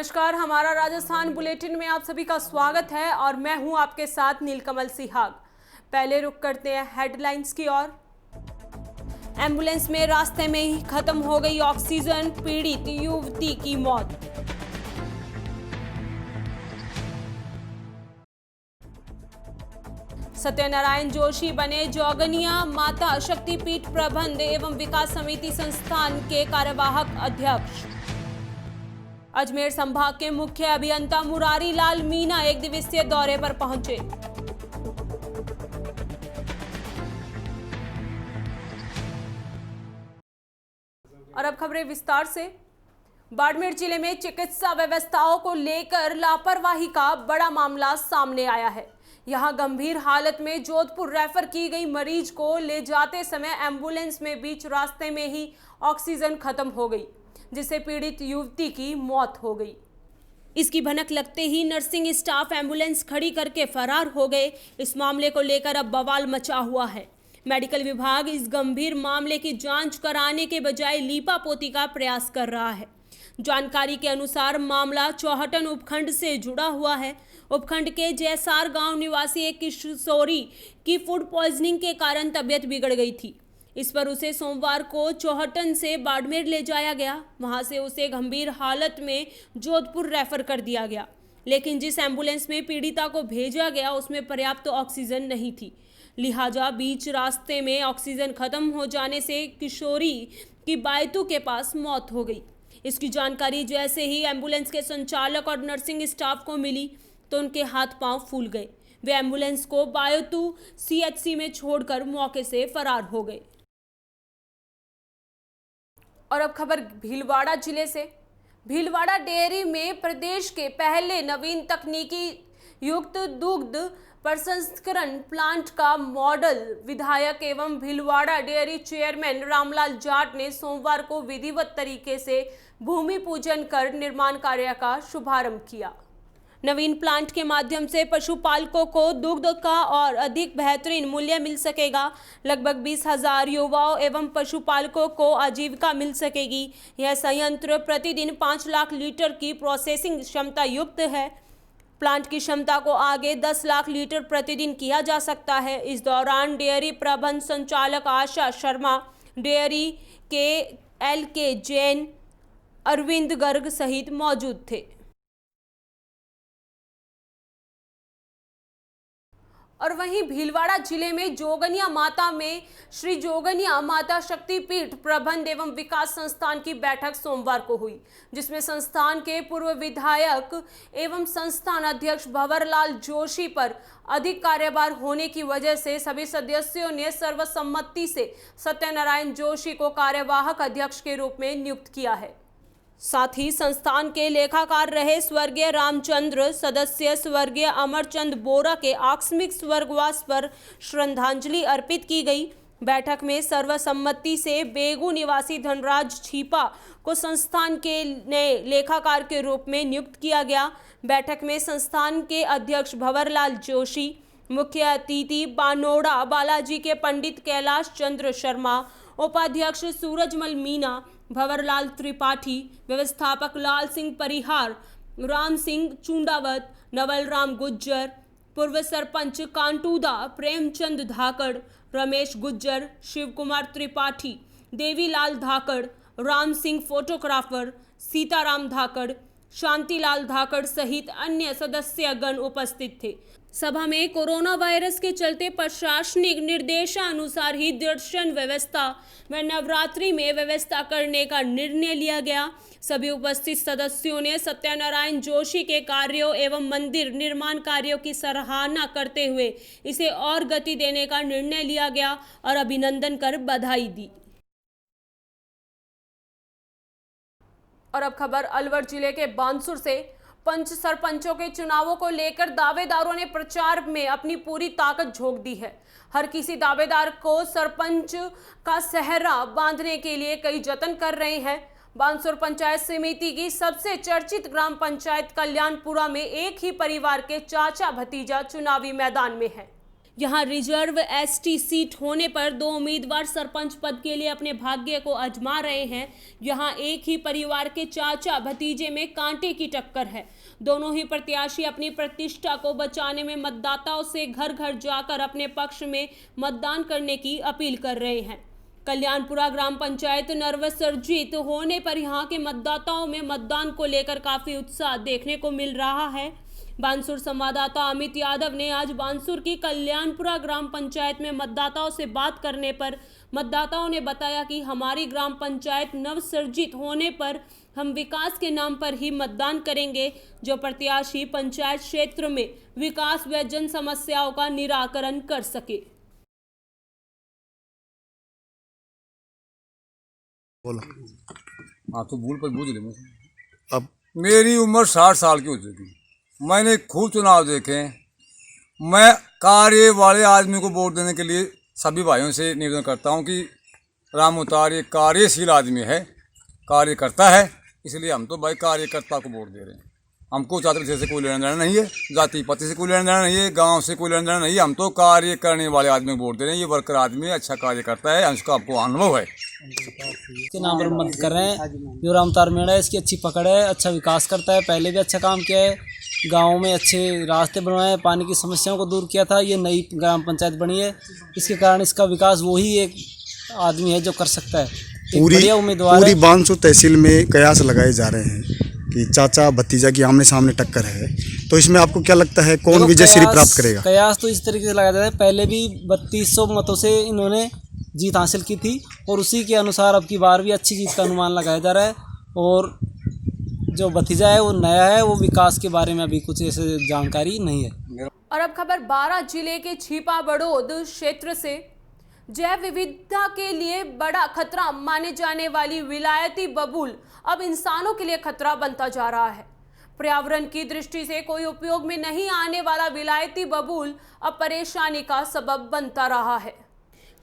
नमस्कार, हमारा राजस्थान बुलेटिन में आप सभी का स्वागत है और मैं हूं आपके साथ नीलकमल सिहाग। पहले रुक करते हैं हेडलाइंस की ओर। एम्बुलेंस में रास्ते में ही खत्म हो गई ऑक्सीजन, पीड़ित युवती की मौत। सत्यनारायण जोशी बने जोगनिया माता शक्तिपीठ प्रबंध एवं विकास समिति संस्थान के कार्यवाहक अध्यक्ष। अजमेर संभाग के मुख्य अभियंता मुरारी लाल मीना एक दिवसीय दौरे पर पहुंचे। और अब खबरें विस्तार से। बाड़मेर जिले में चिकित्सा व्यवस्थाओं को लेकर लापरवाही का बड़ा मामला सामने आया है। यहां गंभीर हालत में जोधपुर रेफर की गई मरीज को ले जाते समय एम्बुलेंस में बीच रास्ते में ही ऑक्सीजन खत्म हो गई, जिससे पीड़ित युवती की मौत हो गई। इसकी भनक लगते ही नर्सिंग स्टाफ एम्बुलेंस खड़ी करके फरार हो गए। इस मामले को लेकर अब बवाल मचा हुआ है। मेडिकल विभाग इस गंभीर मामले की जांच कराने के बजाय लीपापोती का प्रयास कर रहा है। जानकारी के अनुसार मामला चौहटन उपखंड से जुड़ा हुआ है। उपखंड के जैसार गांव निवासी एक किशोरी की फूड पॉइजनिंग के कारण तबीयत बिगड़ गई थी। इस पर उसे सोमवार को चौहटन से बाड़मेर ले जाया गया। वहां से उसे गंभीर हालत में जोधपुर रेफर कर दिया गया, लेकिन जिस एम्बुलेंस में पीड़िता को भेजा गया उसमें पर्याप्त ऑक्सीजन नहीं थी। लिहाजा बीच रास्ते में ऑक्सीजन खत्म हो जाने से किशोरी की बायतू के पास मौत हो गई। इसकी जानकारी जैसे ही एम्बुलेंस के संचालक और नर्सिंग स्टाफ को मिली तो उनके हाथ पांव फूल गए। वे एम्बुलेंस को बायतू CHC में छोड़कर मौके से फरार हो गए। और अब खबर भीलवाड़ा जिले से। भीलवाड़ा डेयरी में प्रदेश के पहले नवीन तकनीकी युक्त दुग्ध प्रसंस्करण प्लांट का मॉडल विधायक एवं भीलवाड़ा डेयरी चेयरमैन रामलाल जाट ने सोमवार को विधिवत तरीके से भूमि पूजन कर निर्माण कार्य का शुभारंभ किया। नवीन प्लांट के माध्यम से पशुपालकों को दुग्ध का और अधिक बेहतरीन मूल्य मिल सकेगा। लगभग 20,000 युवाओं एवं पशुपालकों को आजीविका मिल सकेगी। यह संयंत्र प्रतिदिन 5 लाख लीटर की प्रोसेसिंग क्षमता युक्त है। प्लांट की क्षमता को आगे 10 लाख लीटर प्रतिदिन किया जा सकता है। इस दौरान डेयरी प्रबंध संचालक आशा शर्मा, डेयरी के LK जैन, अरविंद गर्ग सहित मौजूद थे। और वहीं भीलवाड़ा जिले में जोगनिया माता में श्री जोगनिया माता शक्तिपीठ प्रबंध एवं विकास संस्थान की बैठक सोमवार को हुई, जिसमें संस्थान के पूर्व विधायक एवं संस्थान अध्यक्ष भंवरलाल जोशी पर अधिक कार्यभार होने की वजह से सभी सदस्यों ने सर्वसम्मति से सत्यनारायण जोशी को कार्यवाहक अध्यक्ष के रूप में नियुक्त किया है। साथ ही संस्थान के लेखाकार रहे स्वर्गीय रामचंद्र, सदस्य स्वर्गीय अमरचंद बोरा के आकस्मिक स्वर्गवास पर श्रद्धांजलि अर्पित की गई। बैठक में सर्वसम्मति से बेगू निवासी धनराज छीपा को संस्थान के नए लेखाकार के रूप में नियुक्त किया गया। बैठक में संस्थान के अध्यक्ष भंवरलाल जोशी, मुख्य अतिथि बानोड़ा बालाजी के पंडित कैलाश चंद्र शर्मा, उपाध्यक्ष सूरजमल मीना, भंवरलाल त्रिपाठी, व्यवस्थापक लाल सिंह परिहार, राम सिंह चुंडावत, नवल राम गुज्जर, पूर्व सरपंच कांटूदा प्रेमचंद धाकड़, रमेश गुज्जर, शिव कुमार त्रिपाठी, देवीलाल धाकड़, राम सिंह फोटोग्राफर, सीताराम धाकड़, शांतिलाल धाकड़ सहित अन्य सदस्यगण उपस्थित थे। सभा में कोरोना वायरस के चलते प्रशासनिक निर्देशानुसार ही दर्शन व्यवस्था व नवरात्रि में व्यवस्था करने का निर्णय लिया गया। सभी उपस्थित सदस्यों ने सत्यनारायण जोशी के कार्यों एवं मंदिर निर्माण कार्यों की सराहना करते हुए इसे और गति देने का निर्णय लिया गया और अभिनंदन कर बधाई दी। और अब खबर अलवर जिले के बानसूर से। पंच सरपंचों के चुनावों को लेकर दावेदारों ने प्रचार में अपनी पूरी ताकत झोंक दी है। हर किसी दावेदार को सरपंच का सेहरा बांधने के लिए कई जतन कर रहे हैं। बानसूर पंचायत समिति की सबसे चर्चित ग्राम पंचायत कल्याणपुरा में एक ही परिवार के चाचा भतीजा चुनावी मैदान में है। यहां रिजर्व एसटी सीट होने पर 2 उम्मीदवार सरपंच पद के लिए अपने भाग्य को आजमा रहे हैं। यहां एक ही परिवार के चाचा भतीजे में कांटे की टक्कर है। दोनों ही प्रत्याशी अपनी प्रतिष्ठा को बचाने में मतदाताओं से घर घर जाकर अपने पक्ष में मतदान करने की अपील कर रहे हैं। कल्याणपुरा ग्राम पंचायत नवसर्जित होने पर यहां के मतदाताओं में मतदान को लेकर काफी उत्साह देखने को मिल रहा है। बानसूर संवाददाता अमित यादव ने आज बानसूर की कल्याणपुरा ग्राम पंचायत में मतदाताओं से बात करने पर मतदाताओं ने बताया कि हमारी ग्राम पंचायत नवसर्जित होने पर हम विकास के नाम पर ही मतदान करेंगे। जो प्रत्याशी पंचायत क्षेत्र में विकास व जन समस्याओं का निराकरण कर सके। हाँ तो भूल पर बूझ ले मुझे। अब मेरी उम्र 60 साल की हो चुकी। मैंने खूब चुनाव देखे। मैं कार्य वाले आदमी को वोट देने के लिए सभी भाइयों से निवेदन करता हूं कि राम अवतार एक कार्यशील आदमी है, कार्य करता है, इसलिए हम तो भाई कार्यकर्ता को वोट दे रहे हैं। हमको जाति से कोई लेना देना नहीं है, जाति पाति से कोई लेना देना नहीं है, गांव से कोई लेना देना नहीं है। हम तो कार्य करने वाले आदमी को वोट दे रहे हैं। ये वर्कर आदमी अच्छा कार्य करता है, उसका आपको अनुभव है। इसके नाम पर मत कर रहे हैं। जो राम अवतार मेड़ा है, इसकी अच्छी पकड़ है, अच्छा विकास करता है, पहले भी अच्छा काम किया है, गाँव में अच्छे रास्ते बनवाए, पानी की समस्याओं को दूर किया था। ये नई ग्राम पंचायत बनी है, इसके कारण इसका विकास वही एक आदमी है जो कर सकता है। पूरी बानसूर तहसील में कयास लगाए जा रहे हैं कि चाचा भतीजा की आमने सामने टक्कर है, तो इसमें आपको क्या लगता है कौन विजय श्री प्राप्त करेगा? कयास तो इस तरीके से लगाया जाता है, पहले भी 3200 मतों से इन्होंने जीत हासिल की थी और उसी के अनुसार अब की बार भी अच्छी जीत का अनुमान लगाया जा रहा है। और जो भतीजा है वो नया है, वो विकास के बारे में अभी कुछ ऐसे जानकारी नहीं है। और अब खबर 12 जिले के छिपा बड़ौद क्षेत्र से। जैव विविधता के लिए बड़ा खतरा माने जाने वाली विलायती बबूल अब इंसानों के लिए खतरा बनता जा रहा है। पर्यावरण की दृष्टि से कोई उपयोग में नहीं आने वाला विलायती बबूल अब परेशानी का सबब बनता रहा है।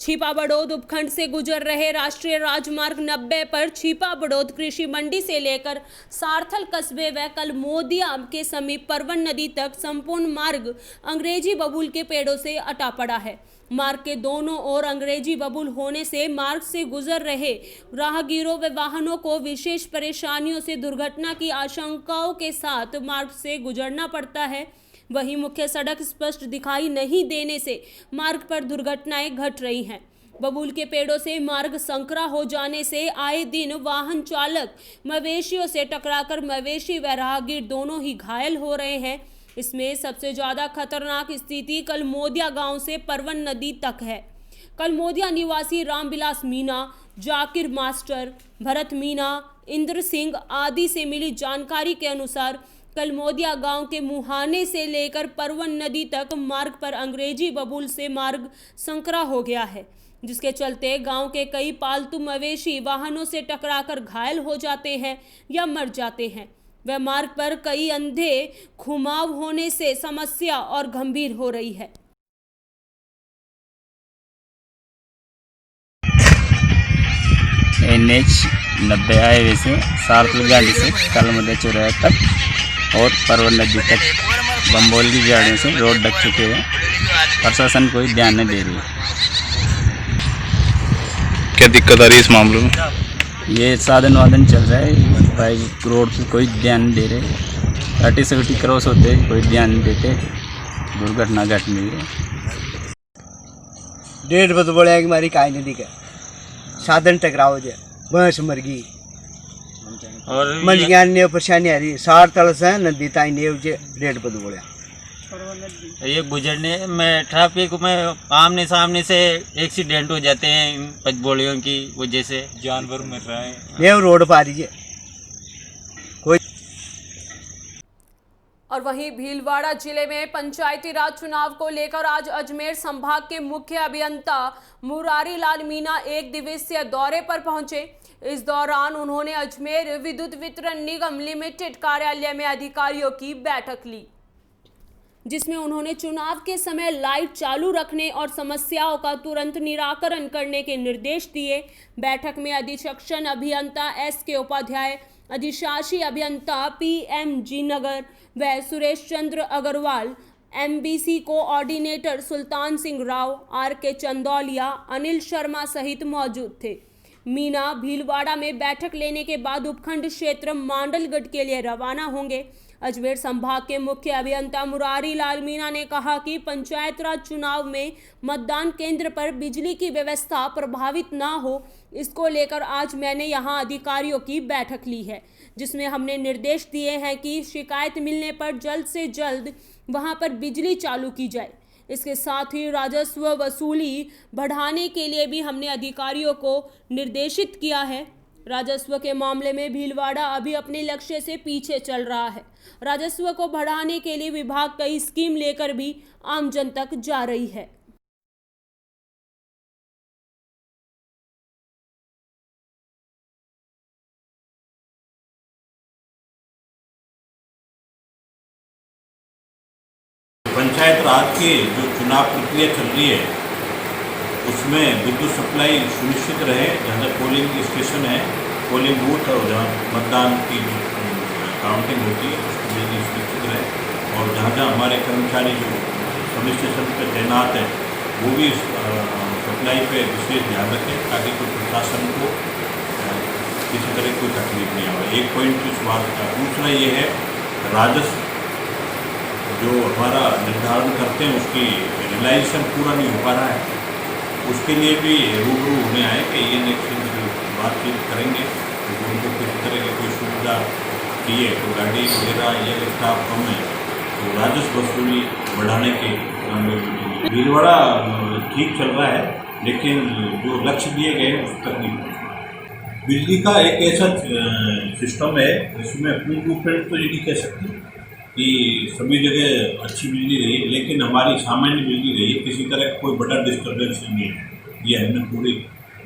छिपा बड़ौद उपखंड से गुजर रहे राष्ट्रीय राजमार्ग 90 पर छिपा बड़ौद कृषि मंडी से लेकर सारथल कस्बे व कलमोदिया के समीप परवन नदी तक संपूर्ण मार्ग अंग्रेजी बबूल के पेड़ों से अटा पड़ा है। मार्ग के दोनों ओर अंग्रेजी बबूल होने से मार्ग से गुजर रहे राहगीरों व वाहनों को विशेष परेशानियों से दुर्घटना की आशंकाओं के साथ मार्ग से गुजरना पड़ता है। वहीं मुख्य सड़क स्पष्ट दिखाई नहीं देने से मार्ग पर दुर्घटनाएं घट रही हैं। बबूल के पेड़ों से मार्ग संकरा हो जाने से आए दिन वाहन चालक मवेशियों से टकराकर मवेशी व राहगीर दोनों ही घायल हो रहे हैं। इसमें सबसे ज्यादा खतरनाक स्थिति कलमोदिया गांव से परवन नदी तक है। कलमोदिया निवासी रामविलास मीना, जाकिर मास्टर, भरत मीना, इंद्र सिंह आदि से मिली जानकारी के अनुसार कलमोदिया गांव के मुहाने से लेकर परवन नदी तक मार्ग पर अंग्रेजी बबूल से मार्ग संकरा हो गया है, जिसके चलते गांव के कई पालतू मवेशी वाहनों से टकराकर घायल हो जाते हैं या मर जाते हैं। वह मार्ग पर कई अंधे घुमाव होने से समस्या और गंभीर हो रही है। NH 90 हाईवे से सारथल गाड़ी से कलमोदिया चौराहे तक और परवन नदी तक बम्बोल की गाड़ियों से रोड ढक चुके हैं। प्रशासन कोई ध्यान नहीं दे रही है। क्या दिक्कत आ रही है इस मामले में? ये साधन वाधन चल रहा है, बाइक रोड पे कोई ध्यान नहीं दे रहे। 30 क्रॉस होते कोई ध्यान नहीं देते, दुर्घटना घट रही है। 1.5 बजे बोले कि हमारी काई नदी का साधन टकराव जाए, भैंस मर गई और मन ज्ञान ने परेशानी आ रही। 60 तल से नदी ताई ने 1.5 बजे बोले ये गुजरने में ट्रैफिक में आमने सामने से एक्सीडेंट हो जाते हैं, पचबोलियों की वजह से जानवर मर रहा है। ये रोड पा रही है कोई। और वहीं भीलवाड़ा जिले में पंचायती राज चुनाव को लेकर आज अजमेर संभाग के मुख्य अभियंता मुरारी लाल मीना एक दिवसीय दौरे पर पहुंचे। इस दौरान उन्होंने अजमेर विद्युत वितरण निगम लिमिटेड कार्यालय में अधिकारियों की बैठक ली, जिसमें उन्होंने चुनाव के समय लाइट चालू रखने और समस्याओं का तुरंत निराकरण करने के निर्देश दिए। बैठक में अधिशासन अभियंता SK उपाध्याय, अधिशासी अभियंता PMG नगर व Suresh Chandra Agarwal, MBC coordinator Sultan Singh Rao, RK Chandolia, Anil Sharma सहित मौजूद थे। मीना भीलवाड़ा में बैठक लेने के बाद उपखंड क्षेत्र मांडलगढ़ के लिए रवाना होंगे। अजमेर संभाग के मुख्य अभियंता मुरारी लाल मीना ने कहा कि पंचायत राज चुनाव में मतदान केंद्र पर बिजली की व्यवस्था प्रभावित ना हो, इसको लेकर आज मैंने यहां अधिकारियों की बैठक ली है, जिसमें हमने निर्देश दिए हैं कि शिकायत मिलने पर जल्द से जल्द वहां पर बिजली चालू की जाए। इसके साथ ही राजस्व वसूली बढ़ाने के लिए भी हमने अधिकारियों को निर्देशित किया है। राजस्व के मामले में भीलवाड़ा अभी अपने लक्ष्य से पीछे चल रहा है। राजस्व को बढ़ाने के लिए विभाग कई स्कीम लेकर भी आम जन तक जा रही है। पंचायत राज के जो चुनाव प्रक्रिया चल रही है उसमें विद्युत सप्लाई सुनिश्चित रहे। जहाँ पोलिंग स्टेशन है, पोलिंग बूथ और जहाँ मतदान की काउंटिंग होती है उसकी बिजली सुनिश्चित रहे। और जहाँ जहाँ हमारे कर्मचारी जो सब स्टेशन पर तैनात है वो भी सप्लाई पे विशेष ध्यान रखें ताकि कोई प्रशासन को किसी तरह कोई तकलीफ नहीं आए। एक पॉइंट इस बात का। दूसरा ये है राजस्व जो हमारा निर्धारण करते हैं उसकी रियलाइजेशन पूरा नहीं हो पा रहा है, उसके लिए भी रूबरू होने आए कि ये नेक्स्ट से बातचीत करेंगे तो उनको किसी तरह की कोई सुविधा चाहिए तो गाड़ी वगैरह या स्टाफ कम है तो राजस्व वसूली बढ़ाने के भीलवाड़ा ठीक चल रहा है, लेकिन जो लक्ष्य दिए गए उस तक नहीं पहुँचे। बिजली का एक ऐसा सिस्टम है जिसमें पूर्ण रूप में तो ये नहीं कह सकते कि सभी जगह अच्छी बिजली रही है, लेकिन हमारी सामान्य बिजली रही है, किसी तरह का कोई बड़ा डिस्टर्बेंस नहीं है। ये हमने पूरी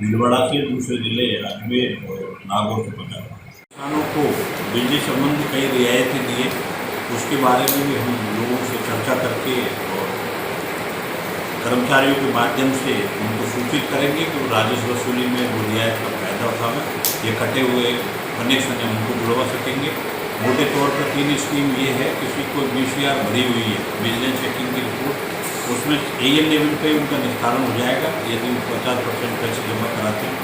भीलवाड़ा से दूसरे जिले अजमेर और नागौर से पता है। किसानों को बिजली संबंधी कई रियायतें दी है, उसके बारे में भी हम लोगों से चर्चा करके और कर्मचारियों के माध्यम से उनको सूचित करेंगे कि वो राजस्व वसूली में वो रियायत का फायदा उठावें। ये कटे हुए कनेक्शन है उनको जुड़वा सकेंगे। मोटे तौर पर 3 स्कीम ये है, किसी को VCR भरी हुई है विजिलेंस चेकिंग की रिपोर्ट, उसमें AN लेवल पे उनका निस्तारण हो जाएगा। यदि 50% पैसे जमा कराते हैं,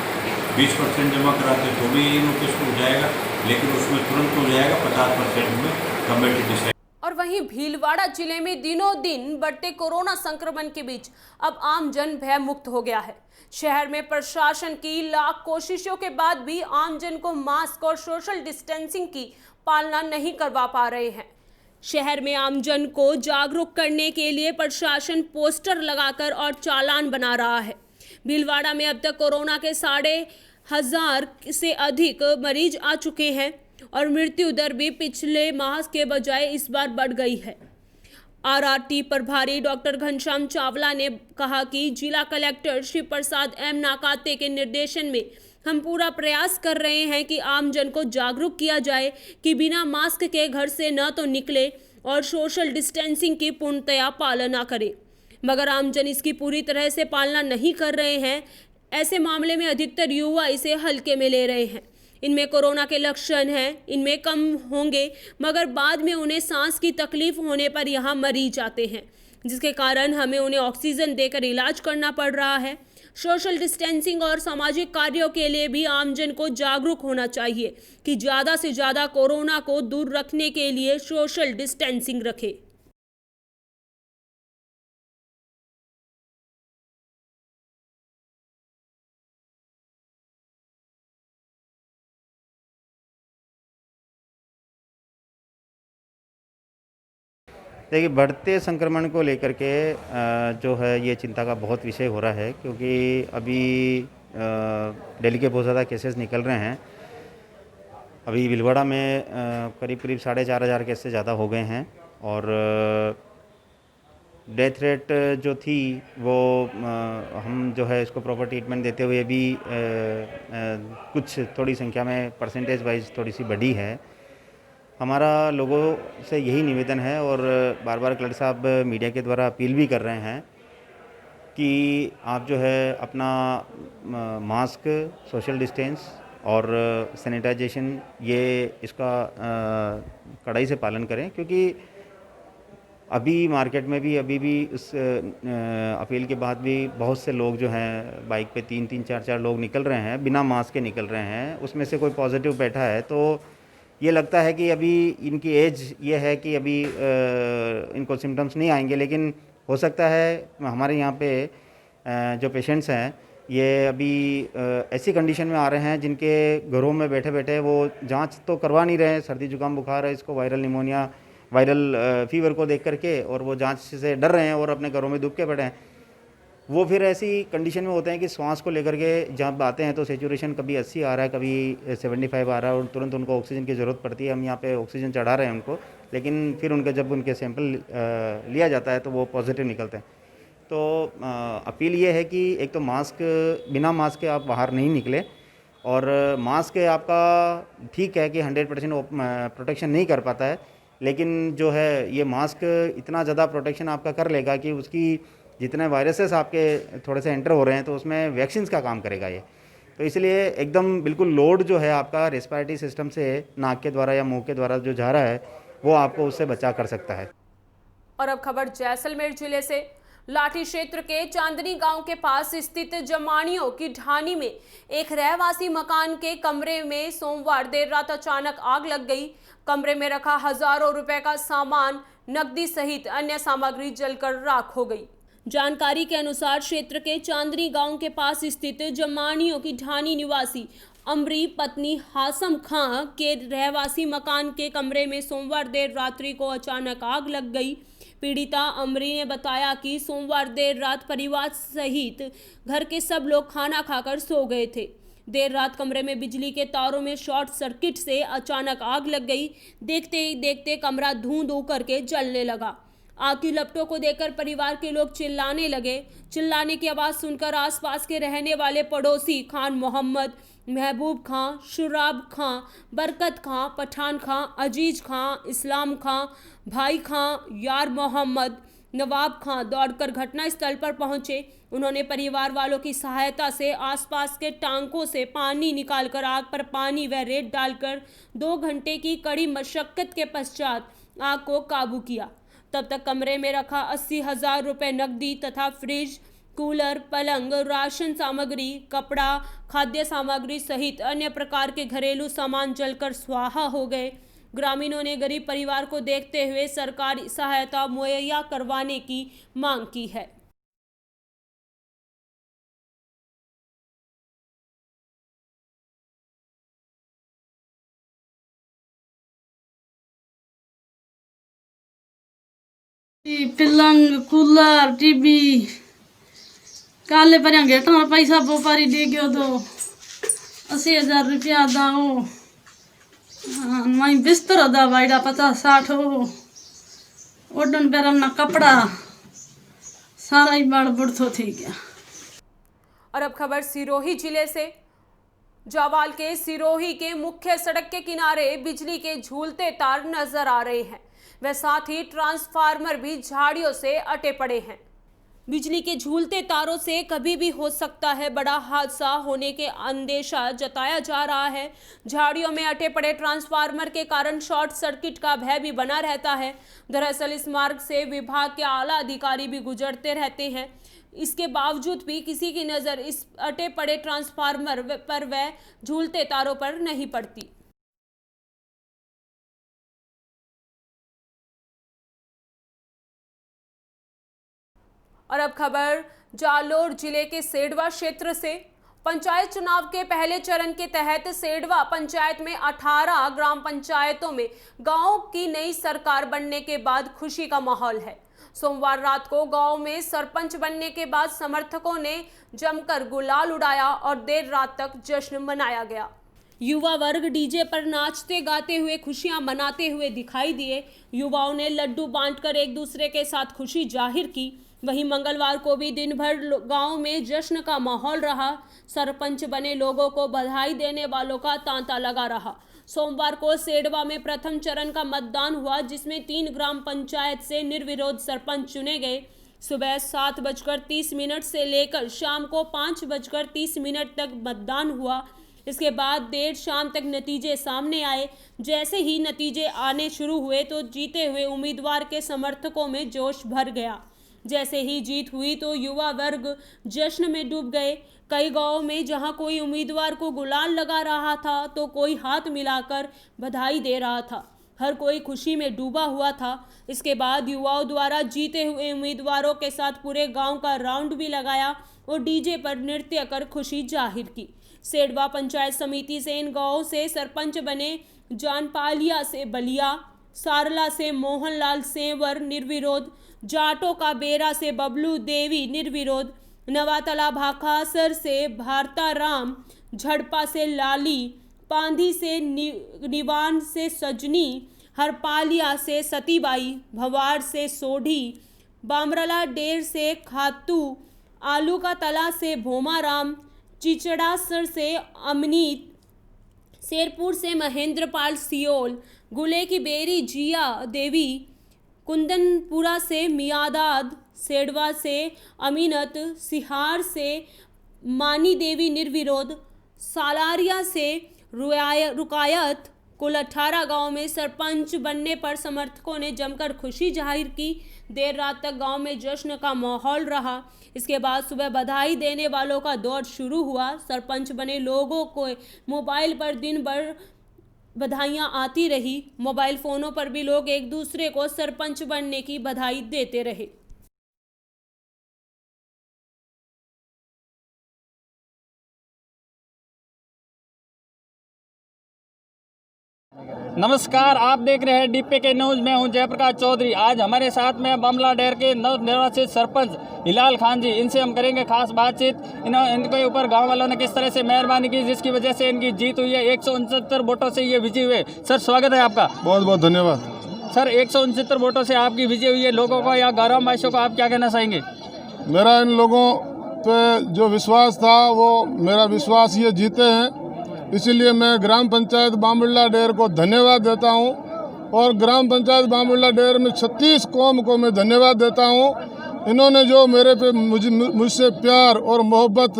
20% जमा कराते हैं तो भी AN नोटिस हो जाएगा, लेकिन उसमें तुरंत हो जाएगा 50% में कमेटी डिसाइड। और वहीं भीलवाड़ा जिले में दिनों दिन बढ़ते कोरोना संक्रमण के बीच अब आम जन भय मुक्त हो गया है। शहर में प्रशासन की लाख कोशिशों के बाद भी आम जन को मास्क और सोशल डिस्टेंसिंग की पालना नहीं करवा पा रहे हैं। शहर में आम जन को जागरूक करने के लिए प्रशासन पोस्टर लगाकर और चालान बना रहा है। भीलवाड़ा में अब तक कोरोना के 1,500 से अधिक मरीज आ चुके हैं और मृत्यु दर भी पिछले माह के बजाय इस बार बढ़ गई है। RRT प्रभारी डॉक्टर घनश्याम चावला ने कहा कि जिला कलेक्टर शिव प्रसाद M नाकाते के निर्देशन में हम पूरा प्रयास कर रहे हैं कि आम जन को जागरूक किया जाए कि बिना मास्क के घर से न तो निकले और सोशल डिस्टेंसिंग की पूर्णतया पालना करें, मगर आमजन इसकी पूरी तरह से पालना नहीं कर रहे हैं। ऐसे मामले में अधिकतर युवा इसे हल्के में ले रहे हैं। इनमें कोरोना के लक्षण हैं, इनमें कम होंगे, मगर बाद में उन्हें सांस की तकलीफ होने पर यहाँ मरीज जाते हैं, जिसके कारण हमें उन्हें ऑक्सीजन देकर इलाज करना पड़ रहा है। सोशल डिस्टेंसिंग और सामाजिक कार्यों के लिए भी आमजन को जागरूक होना चाहिए कि ज़्यादा से ज़्यादा कोरोना को दूर रखने के लिए सोशल डिस्टेंसिंग रखें। देखिए, बढ़ते संक्रमण को लेकर के जो है ये चिंता का बहुत विषय हो रहा है, क्योंकि अभी दिल्ली के बहुत ज़्यादा केसेस निकल रहे हैं। अभी भीलवाड़ा में करीब 4,500 केस से ज़्यादा हो गए हैं और डेथ रेट जो थी वो हम जो है इसको प्रॉपर ट्रीटमेंट देते हुए भी कुछ थोड़ी संख्या में परसेंटेज वाइज थोड़ी सी बढ़ी है। हमारा लोगों से यही निवेदन है और बार बार कलेक्टर साहब मीडिया के द्वारा अपील भी कर रहे हैं कि आप जो है अपना मास्क, सोशल डिस्टेंस और सैनिटाइजेशन ये इसका कड़ाई से पालन करें, क्योंकि अभी मार्केट में भी अभी भी उस अपील के बाद भी बहुत से लोग जो हैं बाइक पे 3-3 4-4 लोग निकल रहे हैं, बिना मास्क के निकल रहे हैं। उसमें से कोई पॉजिटिव बैठा है तो ये लगता है कि अभी इनकी एज ये है कि अभी इनको सिम्टम्स नहीं आएंगे, लेकिन हो सकता है हमारे यहाँ पे जो पेशेंट्स हैं ये अभी ऐसी कंडीशन में आ रहे हैं जिनके घरों में बैठे बैठे वो जांच तो करवा नहीं रहे हैं, सर्दी जुकाम बुखार है, इसको वायरल निमोनिया वायरल फीवर को देख करके, और वो जांच से डर रहे हैं और अपने घरों में दुब के पड़े हैं। वो फिर ऐसी कंडीशन में होते हैं कि श्वास को लेकर के जब आते हैं तो सेचुरेशन कभी 80 आ रहा है, कभी 75 आ रहा है और तुरंत उनको ऑक्सीजन की ज़रूरत पड़ती है। हम यहाँ पे ऑक्सीजन चढ़ा रहे हैं उनको, लेकिन फिर उनके जब उनके सैंपल लिया जाता है तो वो पॉजिटिव निकलते हैं। तो अपील ये है कि एक तो मास्क, बिना मास्क के आप बाहर नहीं निकले, और मास्क आपका ठीक है कि 100% प्रोटेक्शन नहीं कर पाता है, लेकिन जो है ये मास्क इतना ज़्यादा प्रोटेक्शन आपका कर लेगा कि उसकी जितने वायरसेस आपके थोड़े से एंटर हो रहे हैं तो उसमें वैक्सीन का काम करेगा ये। तो इसलिए एकदम बिल्कुल लोड जो है आपका रेस्पिरेटरी सिस्टम से नाक के द्वारा या मुंह के द्वारा जो जा रहा है वो आपको उससे बचा कर सकता है। और अब खबर जैसलमेर जिले से। लाठी क्षेत्र के चांदनी गांव के पास स्थित जमानियों की ढानी में एक रहवासी मकान के कमरे में सोमवार देर रात अचानक आग लग गई। कमरे में रखा हजारों रुपए का सामान, नकदी सहित अन्य सामग्री जलकर राख हो गई। जानकारी के अनुसार क्षेत्र के चांदनी गांव के पास स्थित जमानियों की ढानी निवासी अमरी पत्नी हासम खां के रहवासी मकान के कमरे में सोमवार देर रात्रि को अचानक आग लग गई। पीड़िता अमरी ने बताया कि सोमवार देर रात परिवार सहित घर के सब लोग खाना खाकर सो गए थे। देर रात कमरे में बिजली के तारों में शॉर्ट सर्किट से अचानक आग लग गई। देखते ही देखते कमरा धूं करके जलने लगा। आग की लपटों को देखकर परिवार के लोग चिल्लाने लगे। चिल्लाने की आवाज़ सुनकर आसपास के रहने वाले पड़ोसी खान मोहम्मद, महबूब खां, शुराब खां, बरकत खां, पठान खां, अजीज खां, इस्लाम खां, भाई खां, यार मोहम्मद, नवाब खां दौड़कर घटनास्थल पर पहुंचे। उन्होंने परिवार वालों की सहायता से आसपास के टांकों से पानी निकालकर आग पर पानी व रेत डालकर 2 घंटे की कड़ी मशक्कत के पश्चात आग को काबू किया। तब तक कमरे में रखा 80,000 रुपये नकदी तथा फ्रिज, कूलर, पलंग, राशन सामग्री, कपड़ा, खाद्य सामग्री सहित अन्य प्रकार के घरेलू सामान जलकर स्वाहा हो गए। ग्रामीणों ने गरीब परिवार को देखते हुए सरकारी सहायता मुहैया करवाने की मांग की है। पलंग, कूलर, टीवी काले पर घेटा पैसा बोपारी दे गयो तो 80,000 रुपया दाओ। मैं बिस्तर दा बाइडा 50-60 हो। ओडन पैरन ना कपड़ा सारा ही बाड़ बुढ़ो थी गया। और अब खबर सिरोही जिले से। जावाल के सिरोही के मुख्य सड़क के किनारे बिजली के झूलते तार नजर आ रहे हैं। वह साथ ही ट्रांसफार्मर भी झाड़ियों से अटे पड़े हैं। बिजली के झूलते तारों से कभी भी हो सकता है बड़ा हादसा होने के अंदेशा जताया जा रहा है। झाड़ियों में अटे पड़े ट्रांसफार्मर के कारण शॉर्ट सर्किट का भय भी बना रहता है। दरअसल इस मार्ग से विभाग के आला अधिकारी भी गुजरते रहते हैं। इसके बावजूद भी किसी की नज़र इस अटे पड़े ट्रांसफार्मर पर व झूलते तारों पर नहीं पड़ती। और अब खबर जालोर जिले के सेडवा क्षेत्र से। पंचायत चुनाव के पहले चरण के तहत सेडवा पंचायत में 18 ग्राम पंचायतों में गांव की नई सरकार बनने के बाद खुशी का माहौल है। सोमवार रात को गांव में सरपंच बनने के बाद समर्थकों ने जमकर गुलाल उड़ाया और देर रात तक जश्न मनाया गया। युवा वर्ग डीजे पर नाचते गाते हुए खुशियां मनाते हुए दिखाई दिए। युवाओं ने लड्डू बांटकर एक दूसरे के साथ खुशी जाहिर की। वहीं मंगलवार को भी दिन भर गांव में जश्न का माहौल रहा। सरपंच बने लोगों को बधाई देने वालों का तांता लगा रहा। सोमवार को सेडवा में प्रथम चरण का मतदान हुआ, जिसमें 3 ग्राम पंचायत से निर्विरोध सरपंच चुने गए। सुबह 7:30 से लेकर शाम को 5:30 तक मतदान हुआ। इसके बाद देर शाम तक नतीजे सामने आए। जैसे ही नतीजे आने शुरू हुए तो जीते हुए उम्मीदवार के समर्थकों में जोश भर गया। जैसे ही जीत हुई तो युवा वर्ग जश्न में डूब गए। कई गांवों में जहां कोई उम्मीदवार को गुलाल लगा रहा था तो कोई हाथ मिलाकर बधाई दे रहा था। हर कोई खुशी में डूबा हुआ था। इसके बाद युवाओं द्वारा जीते हुए उम्मीदवारों के साथ पूरे गांव का राउंड भी लगाया और डीजे पर नृत्य कर खुशी जाहिर की। सेडवा पंचायत समिति से इन गांवों से सरपंच बने जानपालिया से बलिया, सारला से मोहनलाल सेंवर निर्विरोध, जाटो का बेरा से बबलू देवी निर्विरोध, नवातला भाखासर से भारताराम, झड़पा से लाली, पांधी से निवान से सजनी, हरपालिया से सतीबाई, भवार से सोढ़ी, बामरला डेर से खातू, आलू का तला से भोमाराम, चिचड़ासर से अमनीत, शेरपुर से महेंद्रपाल सियोल, गुले की बेरी जिया देवी, कुंदनपुरा से मियादाद, सेडवा से अमीनत, सिहार से मानी देवी निर्विरोध, सालारिया से रुकायत। कुल 18 गांव में सरपंच बनने पर समर्थकों ने जमकर खुशी जाहिर की। देर रात तक गांव में जश्न का माहौल रहा। इसके बाद सुबह बधाई देने वालों का दौर शुरू हुआ। सरपंच बने लोगों को मोबाइल पर दिन भर बधाइयां आती रही। मोबाइल फ़ोनों पर भी लोग एक दूसरे को सरपंच बनने की बधाई देते रहे। नमस्कार, आप देख रहे हैं डीपीके न्यूज़। मैं हूं जयप्रकाश चौधरी। आज हमारे साथ में बमला डेर के नवनिर्वाचित सरपंच हिलाल खान जी, इनसे हम करेंगे खास बातचीत। इनके ऊपर गांव वालों ने किस तरह से मेहरबानी की जिसकी वजह से इनकी जीत हुई है। 169 वोटों से ये विजयी हुए। सर, स्वागत है आपका। बहुत बहुत धन्यवाद सर। 169 वोटों से आपकी विजय हुई है। लोगों को या ग्रामवासियों को आप क्या कहना चाहेंगे? मेरा इन लोगों पे जो विश्वास था वो मेरा विश्वास ये जीते हैं, इसीलिए मैं ग्राम पंचायत बामुल्ला डेर को धन्यवाद देता हूं और ग्राम पंचायत बामुल्ला डेर में 36 कौम को मैं धन्यवाद देता हूं। इन्होंने जो मेरे पे मुझसे प्यार और मोहब्बत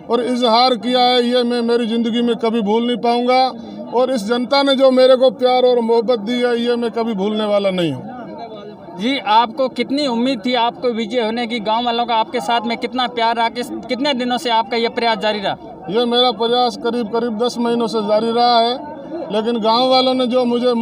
और इजहार किया है ये मैं मेरी ज़िंदगी में कभी भूल नहीं पाऊंगा और इस जनता ने जो मेरे को प्यार और मोहब्बत दी है ये मैं कभी भूलने वाला नहीं हूँ। जी, आपको कितनी उम्मीद थी आपको विजय होने की? गांव वालों का आपके साथ में कितना प्यार रहा? कितने दिनों से आपका ये प्रयास जारी रहा? ये मेरा प्रयास करीब 10 महीनों से जारी रहा है, लेकिन गांव वालों ने जो मुझे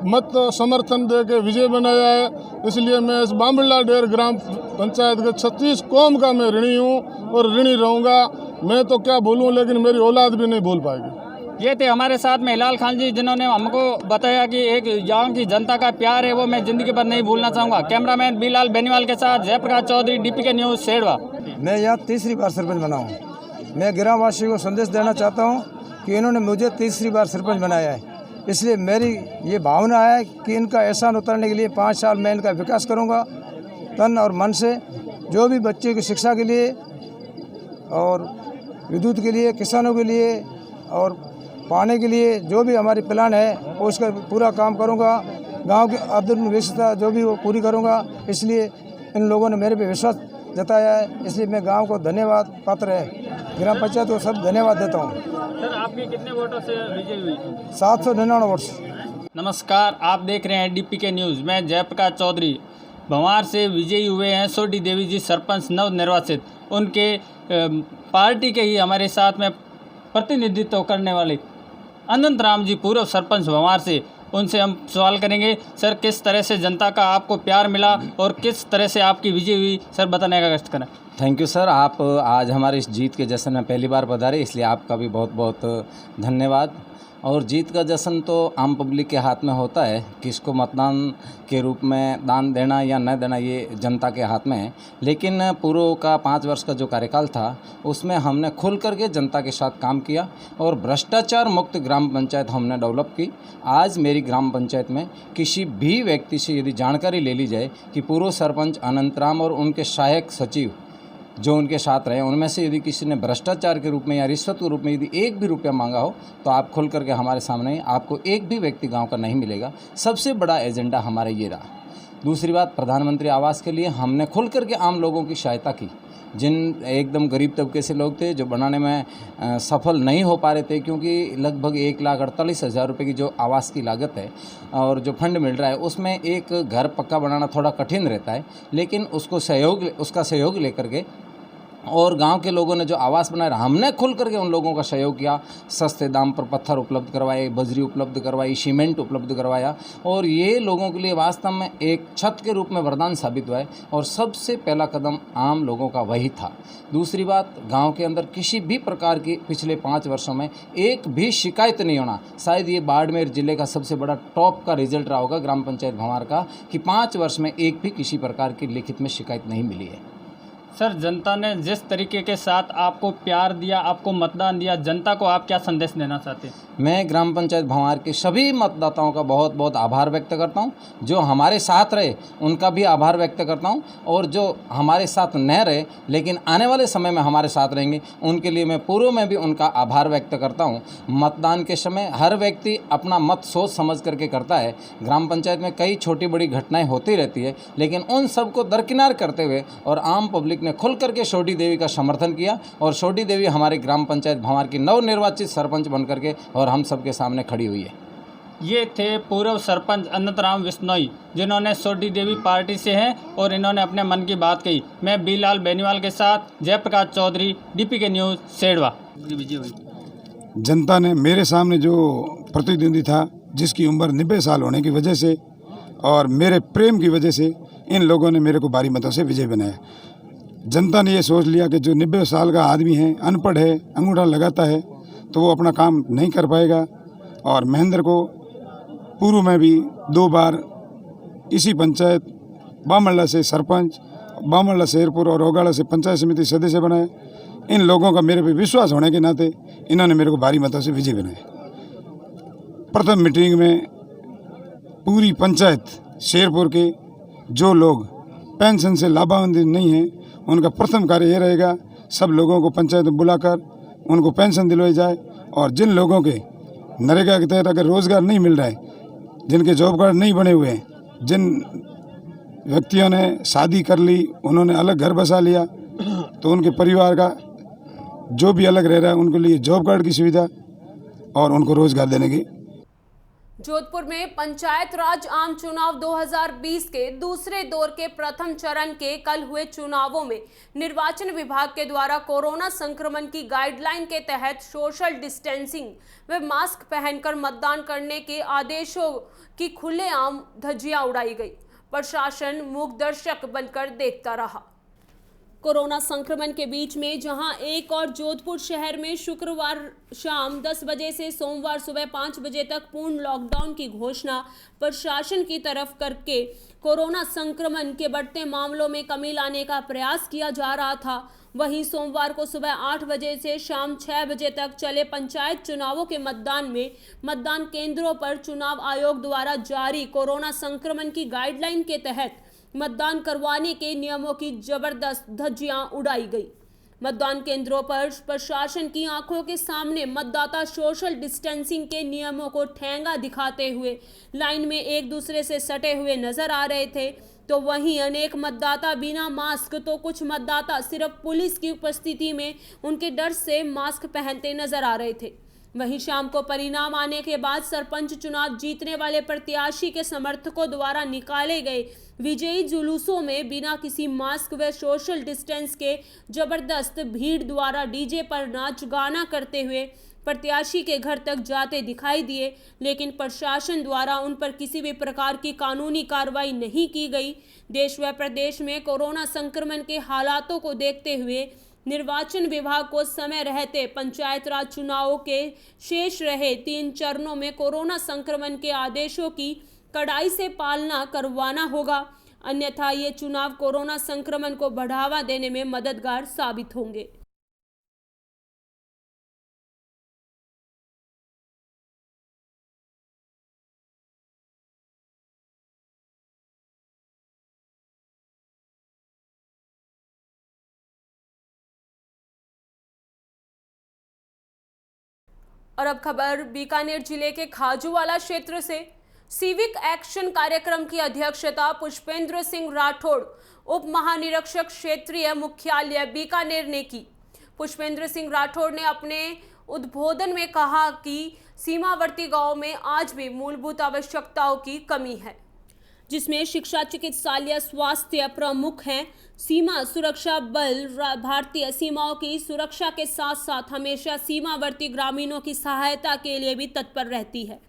मत समर्थन दे के विजय बनाया है, इसलिए मैं इस बामुल्ला डेर ग्राम पंचायत के 36 कौम का मैं ऋणी हूँ और ऋणी रहूँगा। मैं तो क्या भूलूँ, लेकिन मेरी औलाद भी नहीं भूल पाएगी। ये थे हमारे साथ में हिलाल खान जी, जिन्होंने हमको बताया कि एक यहाँ की जनता का प्यार है वो मैं ज़िंदगी भर नहीं भूलना चाहूँगा। कैमरामैन बिलाल बेनीवाल के साथ जयप्रकाश चौधरी, डीपीके न्यूज़, सेडवा। मैं यहाँ तीसरी बार सरपंच बना हूँ। मैं ग्रामवासियों को संदेश देना चाहता हूँ कि इन्होंने मुझे तीसरी बार सरपंच बनाया है, इसलिए मेरी ये भावना है कि इनका एहसान उतारने के लिए 5 साल मैं इनका विकास करूँगा तन और मन से। जो भी बच्चों की शिक्षा के लिए और विद्युत के लिए, किसानों के लिए और पानी के लिए जो भी हमारी प्लान है वो उसका पूरा काम करूँगा। गांव की आधुनिक व्यवस्था जो भी वो पूरी करूँगा। इसलिए इन लोगों ने मेरे पे विश्वास जताया है, इसलिए मैं गांव को धन्यवाद पात्र है, ग्राम पंचायत को सब धन्यवाद देता हूँ। सर, आपकी कितने वोटों से विजय हुई? 799 वोट से। नमस्कार, आप देख रहे हैं डीपीके न्यूज़। मैं जयप्रकाश चौधरी। भंवार से विजयी हुए हैं सोढ़ी देवी जी, सरपंच नवनिर्वाचित। उनके पार्टी के ही हमारे साथ में प्रतिनिधित्व करने वाले अनंत राम जी, पूर्व सरपंच भंवार से, उनसे हम सवाल करेंगे। सर, किस तरह से जनता का आपको प्यार मिला और किस तरह से आपकी विजय हुई, सर बताने का कष्ट करें। Thank you sir. आप आज हमारे इस जीत के जश्न में पहली बार पधारे, इसलिए आपका भी बहुत बहुत धन्यवाद। और जीत का जश्न तो आम पब्लिक के हाथ में होता है, किसको मतदान के रूप में दान देना या न देना ये जनता के हाथ में है। लेकिन पूर्व का 5 वर्ष का जो कार्यकाल था उसमें हमने खुल करके जनता के साथ काम किया और भ्रष्टाचार मुक्त ग्राम पंचायत हमने डेवलप की। आज मेरी ग्राम पंचायत में किसी भी व्यक्ति से यदि जानकारी ले ली जाए कि पूर्व सरपंच अनंत राम और उनके सहायक सचिव जो उनके साथ रहे, उनमें से यदि किसी ने भ्रष्टाचार के रूप में या रिश्वत के रूप में यदि 1 भी रुपया मांगा हो तो आप खुल करके हमारे सामने, आपको 1 भी व्यक्ति गांव का नहीं मिलेगा। सबसे बड़ा एजेंडा हमारा ये रहा। दूसरी बात, प्रधानमंत्री आवास के लिए हमने खुल करके आम लोगों की सहायता की जिन एकदम गरीब तबके से लोग थे जो बनाने में सफल नहीं हो पा रहे थे, क्योंकि लगभग 1,48,000 रुपये की जो आवास की लागत है और जो फंड मिल रहा है उसमें एक घर पक्का बनाना थोड़ा कठिन रहता है, लेकिन उसका सहयोग लेकर के और गांव के लोगों ने जो आवास बनाया, हमने खुल करके उन लोगों का सहयोग किया, सस्ते दाम पर पत्थर उपलब्ध करवाए, बजरी उपलब्ध करवाई, सीमेंट उपलब्ध करवाया और ये लोगों के लिए वास्तव में एक छत के रूप में वरदान साबित हुआ है और सबसे पहला कदम आम लोगों का वही था। दूसरी बात, गांव के अंदर किसी भी प्रकार की पिछले 5 वर्षों में एक भी शिकायत नहीं होना, शायद ये बाड़मेर जिले का सबसे बड़ा टॉप का रिजल्ट रहा होगा ग्राम पंचायत भंवार का कि 5 वर्ष में एक भी किसी प्रकार की लिखित में शिकायत नहीं मिली है। सर, जनता ने जिस तरीके के साथ आपको प्यार दिया, आपको मतदान दिया, जनता को आप क्या संदेश देना चाहते हैं? मैं ग्राम पंचायत भंवार के सभी मतदाताओं का बहुत बहुत आभार व्यक्त करता हूं। जो हमारे साथ रहे उनका भी आभार व्यक्त करता हूं और जो हमारे साथ न रहे लेकिन आने वाले समय में हमारे साथ रहेंगे उनके लिए मैं पूर्व में भी उनका आभार व्यक्त करता हूं। मतदान के समय हर व्यक्ति अपना मत सोच समझ करके करता है। ग्राम पंचायत में कई छोटी बड़ी घटनाएँ होती रहती है, लेकिन उन सबको दरकिनार करते हुए और आम पब्लिक ने खुल करके सोडी देवी का समर्थन किया और सोडी देवी हमारे ग्राम पंचायत भंवार की नवनिर्वाचित सरपंच बन करके और हम सबके सामने खड़ी हुई है। ये थे पूर्व सरपंच अनंतराम विश्नोई, जिन्होंने सोडी देवी पार्टी से हैं और इन्होंने अपने मन की बात कही। मैं बीलाल बेनीवाल के साथ जयप्रकाश चौधरी, DPK न्यूज़, सेड़वा। जनता ने मेरे सामने जो प्रतिद्वंदी था, जिसकी उम्र 90 साल होने की वजह से और मेरे प्रेम की वजह से इन लोगों ने मेरे को भारी मतों से विजय बनाया। जनता ने ये सोच लिया कि जो 90 साल का आदमी है, अनपढ़ है, अंगूठा लगाता है तो वो अपना काम नहीं कर पाएगा। और महेंद्र को पूर्व में भी 2 बार इसी पंचायत बामल्ला से सरपंच, बामल्ला शेरपुर और ओगाड़ा से पंचायत समिति सदस्य बनाए। इन लोगों का मेरे पे विश्वास होने के नाते इन्होंने मेरे को भारी मतों से विजय बनाया। प्रथम मीटिंग में पूरी पंचायत शेरपुर के जो लोग पेंशन से लाभान्वित नहीं हैं उनका प्रथम कार्य ये रहेगा, सब लोगों को पंचायत में बुलाकर उनको पेंशन दिलवाई जाए। और जिन लोगों के नरेगा के तहत अगर रोज़गार नहीं मिल रहा है, जिनके जॉब कार्ड नहीं बने हुए हैं, जिन व्यक्तियों ने शादी कर ली, उन्होंने अलग घर बसा लिया, तो उनके परिवार का जो भी अलग रह रहा है उनके लिए जॉब कार्ड की सुविधा और उनको रोज़गार देने की। जोधपुर में पंचायत राज आम चुनाव 2020 के दूसरे दौर के प्रथम चरण के कल हुए चुनावों में निर्वाचन विभाग के द्वारा कोरोना संक्रमण की गाइडलाइन के तहत सोशल डिस्टेंसिंग व मास्क पहनकर मतदान करने के आदेशों की खुलेआम धज्जियां उड़ाई गई। प्रशासन मूक दर्शक बनकर देखता रहा। कोरोना संक्रमण के बीच में जहां एक और जोधपुर शहर में शुक्रवार शाम 10 बजे से सोमवार सुबह 5 बजे तक पूर्ण लॉकडाउन की घोषणा प्रशासन की तरफ करके कोरोना संक्रमण के बढ़ते मामलों में कमी लाने का प्रयास किया जा रहा था, वहीं सोमवार को सुबह 8 बजे से शाम 6 बजे तक चले पंचायत चुनावों के मतदान में मतदान केंद्रों पर चुनाव आयोग द्वारा जारी कोरोना संक्रमण की गाइडलाइन के तहत मतदान करवाने के नियमों की जबरदस्त धज्जियां उड़ाई गई। मतदान केंद्रों पर प्रशासन की आंखों के सामने मतदाता सोशल डिस्टेंसिंग के नियमों को ठेंगा दिखाते हुए लाइन में एक दूसरे से सटे हुए नजर आ रहे थे, तो वहीं अनेक मतदाता बिना मास्क तो कुछ मतदाता सिर्फ पुलिस की उपस्थिति में उनके डर से मास्क पहनते नजर आ रहे थे। वहीं शाम को परिणाम आने के बाद सरपंच चुनाव जीतने वाले प्रत्याशी के समर्थकों द्वारा निकाले गए विजयी जुलूसों में बिना किसी मास्क व सोशल डिस्टेंस के जबरदस्त भीड़ द्वारा डीजे पर नाच गाना करते हुए प्रत्याशी के घर तक जाते दिखाई दिए, लेकिन प्रशासन द्वारा उन पर किसी भी प्रकार की कानूनी कार्रवाई नहीं की गई। देश व प्रदेश में कोरोना संक्रमण के हालातों को देखते हुए निर्वाचन विभाग को समय रहते पंचायत राज चुनावों के शेष रहे 3 चरणों में कोरोना संक्रमण के आदेशों की कड़ाई से पालना करवाना होगा, अन्यथा ये चुनाव कोरोना संक्रमण को बढ़ावा देने में मददगार साबित होंगे। और अब खबर बीकानेर जिले के खाजूवाला क्षेत्र से, सिविक एक्शन कार्यक्रम की अध्यक्षता पुष्पेंद्र सिंह राठौड़, उप महानिरीक्षक क्षेत्रीय मुख्यालय बीकानेर ने की। पुष्पेंद्र सिंह राठौड़ ने अपने उद्बोधन में कहा कि सीमावर्ती गांवों में आज भी मूलभूत आवश्यकताओं की कमी है, जिसमें शिक्षा, चिकित्सालय, स्वास्थ्य प्रमुख हैं। सीमा सुरक्षा बल भारतीय सीमाओं की सुरक्षा के साथ साथ हमेशा सीमावर्ती ग्रामीणों की सहायता के लिए भी तत्पर रहती है।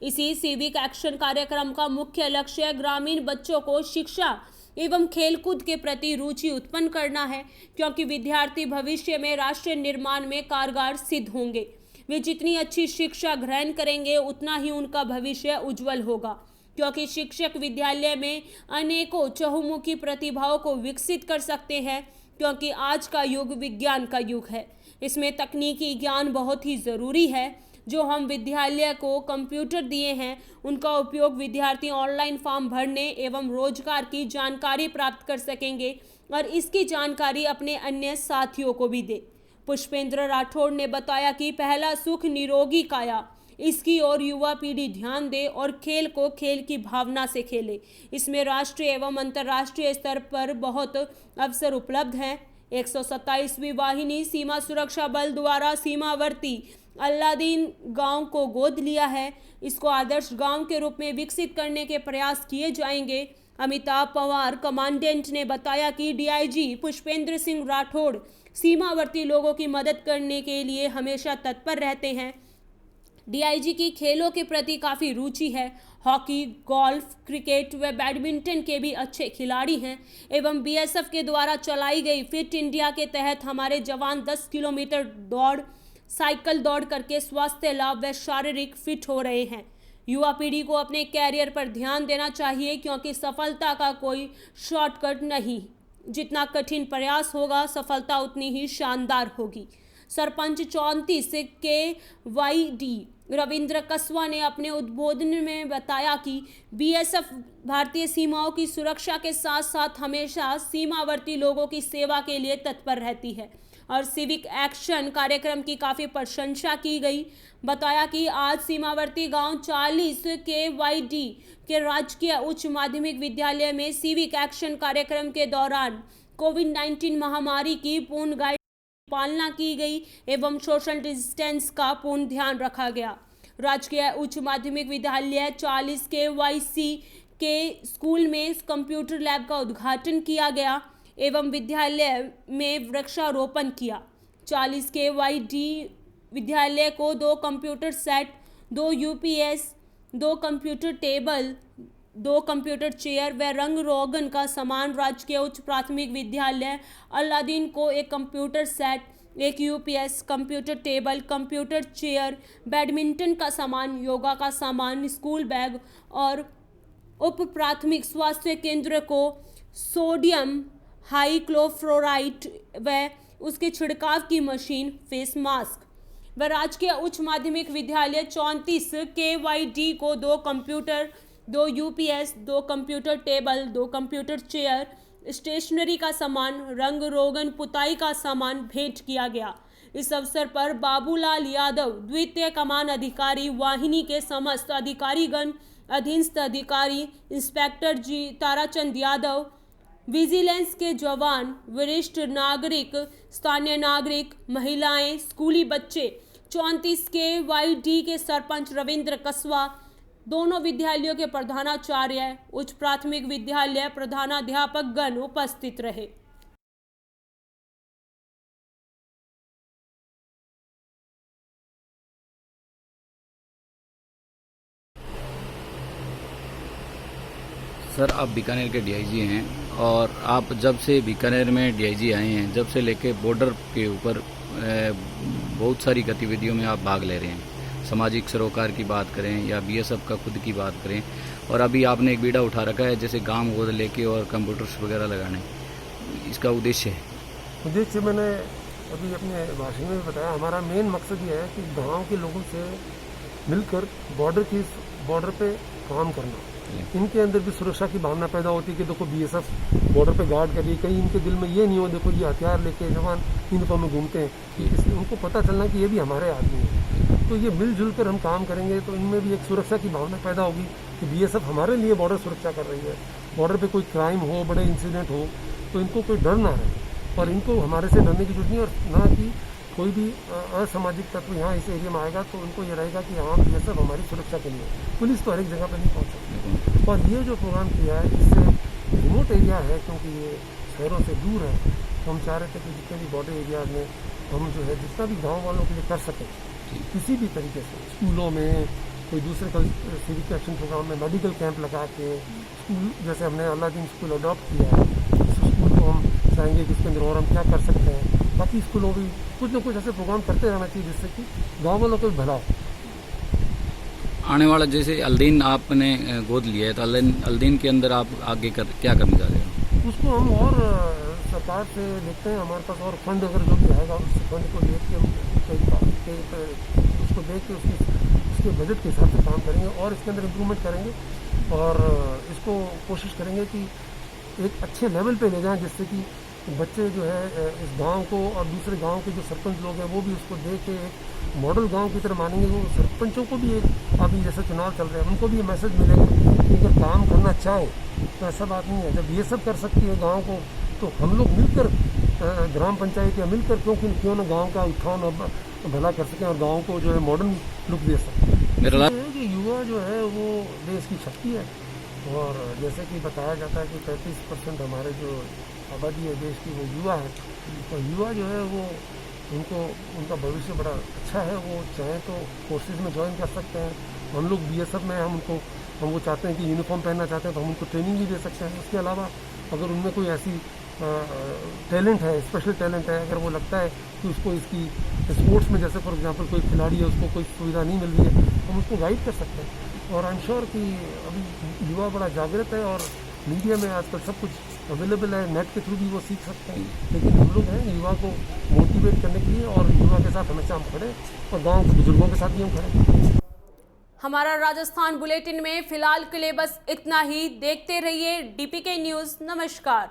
इसी सिविक एक्शन कार्यक्रम का मुख्य लक्ष्य ग्रामीण बच्चों को शिक्षा एवं खेलकूद के प्रति रुचि उत्पन्न करना है, क्योंकि विद्यार्थी भविष्य में राष्ट्र निर्माण में कारगर सिद्ध होंगे। वे जितनी अच्छी शिक्षा ग्रहण करेंगे उतना ही उनका भविष्य उज्जवल होगा, क्योंकि शिक्षक विद्यालय में अनेकों चहुमुखी प्रतिभाओं को विकसित कर सकते हैं, क्योंकि आज का युग विज्ञान का युग है। इसमें तकनीकी ज्ञान बहुत ही ज़रूरी है। जो हम विद्यालय को कंप्यूटर दिए हैं, उनका उपयोग विद्यार्थी ऑनलाइन फॉर्म भरने एवं रोजगार की जानकारी प्राप्त कर सकेंगे और इसकी जानकारी अपने अन्य साथियों को भी दे। पुष्पेंद्र राठौड़ ने बताया कि पहला सुख निरोगी काया, इसकी ओर युवा पीढ़ी ध्यान दे और खेल को खेल की भावना से खेले। इसमें राष्ट्रीय एवं अंतर्राष्ट्रीय स्तर पर बहुत अवसर उपलब्ध हैं। 127वीं वाहिनी सीमा सुरक्षा बल द्वारा सीमावर्ती अल्लादीन गांव को गोद लिया है। इसको आदर्श गांव के रूप में विकसित करने के प्रयास किए जाएंगे। अमिताभ पवार कमांडेंट ने बताया कि डीआईजी पुष्पेंद्र सिंह राठौड़ सीमावर्ती लोगों की मदद करने के लिए हमेशा तत्पर रहते हैं। डीआईजी की खेलों के प्रति काफ़ी रुचि है। हॉकी, गोल्फ, क्रिकेट व बैडमिंटन के भी अच्छे खिलाड़ी हैं एवं बीएसएफ के द्वारा चलाई गई फिट इंडिया के तहत हमारे जवान 10 किलोमीटर दौड़, साइकिल दौड़ करके स्वास्थ्य लाभ व शारीरिक फिट हो रहे हैं। युवा पीढ़ी को अपने कैरियर पर ध्यान देना चाहिए, क्योंकि सफलता का कोई शॉर्टकट नहीं। जितना कठिन प्रयास होगा, सफलता उतनी ही शानदार होगी। सरपंच 34 के वाईडी रविंद्र कस्वा ने अपने उद्बोधन में बताया कि बीएसएफ भारतीय सीमाओं की सुरक्षा के साथ साथ हमेशा सीमावर्ती लोगों की सेवा के लिए तत्पर रहती है और सिविक एक्शन कार्यक्रम की काफ़ी प्रशंसा की गई। बताया कि आज सीमावर्ती गांव 40 के वाईडी के राजकीय उच्च माध्यमिक विद्यालय में सिविक एक्शन कार्यक्रम के दौरान कोविड-19 महामारी की पूर्ण गाइड पालना की गई एवं सोशल डिस्टेंस का पूर्ण ध्यान रखा गया। राजकीय उच्च माध्यमिक विद्यालय 40 के वाईसी के स्कूल में कंप्यूटर लैब का उद्घाटन किया गया एवं विद्यालय में वृक्षारोपण किया। 40 के वाईडी विद्यालय को 2 computer set, 2 UPS, 2 computer table, 2 computer chair व रंग रोगन का सामान, राजकीय उच्च प्राथमिक विद्यालय अल्लादीन को 1 computer set, 1 UPS, computer table, computer chair, badminton का सामान, योगा का सामान, स्कूल बैग और उप प्राथमिक स्वास्थ्य केंद्र को सोडियम हाइक्लोफ्लोराइड व उसके छिड़काव की मशीन, फेस मास्क व राजकीय उच्च माध्यमिक विद्यालय 34 के वाईडी को 2 computer, 2 UPS, 2 computer table, 2 computer chair, stationery का सामान, रंग रोगन पुताई का सामान भेंट किया गया। इस अवसर पर बाबूलाल यादव, द्वितीय कमान अधिकारी वाहिनी के समस्त अधिकारीगण, अधीनस्थ अधिकारी, इंस्पेक्टर जी ताराचंद यादव, विजिलेंस के जवान, वरिष्ठ नागरिक, स्थानीय नागरिक, महिलाएं, स्कूली बच्चे, 34 के वाईडी के सरपंच रविंद्र कस्वा, दोनों विद्यालयों के प्रधानाचार्य, उच्च प्राथमिक विद्यालय प्रधानाध्यापक गण उपस्थित रहे। सर, आप बीकानेर के डीआईजी हैं और आप जब से बीकानेर में डीआईजी आए हैं, जब से लेके बॉर्डर के ऊपर बहुत सारी गतिविधियों में आप भाग ले रहे हैं। सामाजिक सरोकार की बात करें या बीएसएफ का खुद की बात करें, और अभी आपने एक बीड़ा उठा रखा है जैसे गांव गोद लेके और कंप्यूटर्स वगैरह लगाने, इसका उद्देश्य है? उद्देश्य मैंने अभी अपने भाषण में बताया। हमारा मेन मकसद ये है कि गांव के लोगों से मिलकर बॉर्डर पे काम करना। इनके अंदर भी सुरक्षा की भावना पैदा होती है कि देखो बीएसएफ बॉर्डर पे गार्ड कर रही है। कहीं इनके दिल में ये नहीं हो देखो ये हथियार लेके जवान यूनिफॉर्म में घूमते हैं, इसलिए उनको पता चलना कि ये भी हमारे आदमी है। तो ये मिलजुल कर हम काम करेंगे तो इनमें भी एक सुरक्षा की भावना पैदा होगी कि बीएसएफ हमारे लिए बॉर्डर सुरक्षा कर रही है। बॉर्डर पे कोई क्राइम हो, बड़े इंसिडेंट हो तो इनको कोई डर ना रहे, और इनको हमारे से डरने की जरूरत नहीं, और ना कि कोई भी असामाजिक तत्व यहाँ इस एरिया में आएगा तो उनको ये रहेगा कि हाँ बीएसएफ हमारी सुरक्षा के लिए। पुलिस तो हर एक जगह पर नहीं पहुँच सकती। और ये जो प्रोग्राम किया है इससे रिमोट एरिया है, क्योंकि ये शहरों से दूर है, तो हम चाह रहे थे कि जितने भी बॉर्डर एरिया में हम जो है जितना भी गाँव वालों के लिए कर सकें किसी भी तरीके से, स्कूलों में कोई दूसरे सिविक एक्शन प्रोग्राम में मेडिकल कैंप लगा के, स्कूल जैसे हमने अलादीन स्कूल अडॉप्ट किया है, इस स्कूल को हम चाहेंगे कि इसके अंदर और हम क्या कर सकते हैं। बाकी स्कूलों भी कुछ ना कुछ ऐसे प्रोग्राम करते रहना चाहिए जिससे कि गाँव वालों को भी भला हो। आने वाला जैसे अल्दीन आपने गोद लिया है तो अल्दीन के अंदर आप आगे क्या करने जा रहे हो? उसको हम और सरकार से देखते हैं, हमारे पास और फंड अगर जो भी आएगा उस फंड को देख के उसको देख के उसके बजट के हिसाब से काम करेंगे और इसके अंदर इम्प्रूवमेंट करेंगे और इसको कोशिश करेंगे कि एक अच्छे लेवल पे ले जाएं जिससे कि बच्चे जो है इस गांव को और दूसरे गांव के जो सरपंच लोग हैं वो भी उसको देख के एक मॉडल गांव की तरह मानेंगे। वो सरपंचों को भी एक अभी जैसे चुनाव चल रहे हैं उनको भी ये मैसेज मिलेगा कि अगर काम करना चाहे तो ऐसा बात नहीं है। जब ये सब कर सकती है गाँव को तो हम लोग मिलकर ग्राम पंचायत या मिलकर क्यों ना गाँव का उत्थान भला कर सकें और गाँव को जो है मॉडर्न लुक दे सकें। मेरा कि युवा जो है वो देश की शक्ति है और जैसे कि बताया जाता है कि 35% हमारे जो आबादी है देश की वो युवा है, और युवा जो है वो उनका भविष्य बड़ा अच्छा है। वो चाहें तो कोर्सेज में ज्वाइन कर सकते हैं। हम लोग बीएसएफ में हम वो चाहते हैं कि यूनिफॉर्म पहनना चाहते हैं तो हम उनको ट्रेनिंग भी दे सकते हैं। उसके अलावा अगर उनमें कोई ऐसी टैलेंट है, स्पेशल टैलेंट है, अगर वो लगता है कि उसको इसकी स्पोर्ट्स में जैसे फॉर एग्जांपल कोई खिलाड़ी है उसको कोई सुविधा नहीं मिल रही है तो हम उसको गाइड कर सकते हैं। और आई एम श्योर कि अभी युवा बड़ा जागृत है और मीडिया में आजकल सब कुछ अवेलेबल है, नेट के थ्रू भी वो सीख सकते हैं। लेकिन हम लोग हैं युवा को मोटिवेट करने के लिए और युवा के साथ हमेशा हम खड़े और गाँव के बुजुर्गों के साथ भी हम खड़े। हमारा राजस्थान बुलेटिन में फिलहाल के लिए बस इतना ही। देखते रहिए DPK न्यूज़। नमस्कार।